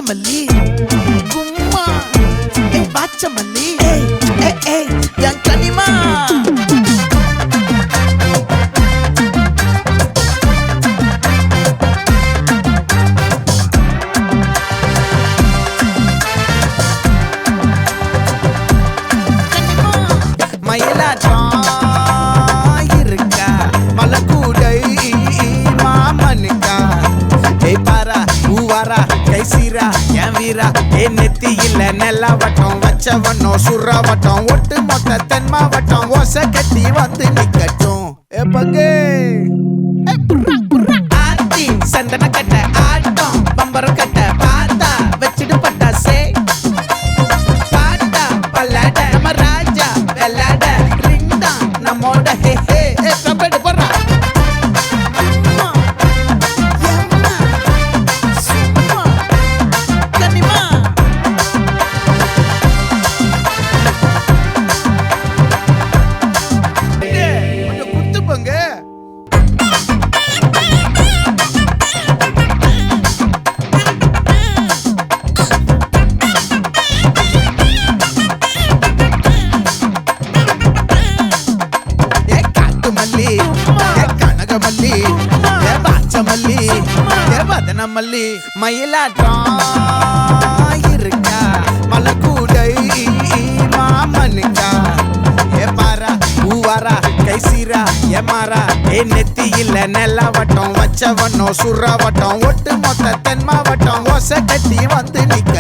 மல்லி கும்மா பாச்ச மல்லி என் கனிமா மயிலாட்டம் இருக்கா மலக்கூடை மாமனுக்கா பாரா பூவாரா கைசீரா என் வீரா என் நெத்தி இல்ல நெல்லா வட்டம் வச்சவனோ சுறா வட்டம் ஒட்டு மொத்த தென் மாவட்டம் ஓசை கட்டி வந்து நிக்கட்டும் பங்கே ஆத்தி சந்தன கட்ட ஆட்டம் பம்பரம் கட்ட பார்த்தா வச்சிடு பட்டாசே பாட்டா பல்லாட நம்ம ராஜா வெள்ளாட ரிங் தான் நம்மோட ஹே ஹே கபடி போடுறா மல்லி மயிலாட்டம் இருக்கா மலக்கூடை மாமனுக்கா பாரா பூவாரா கைசீரா எமாரா என் நெத்தி இல்ல நெல்லா வட்டம் வச்சவனோ சுறா வட்டம் ஒட்டு மொத்த தென் மாவட்டம் ஓசை கட்டி வந்து நிக்க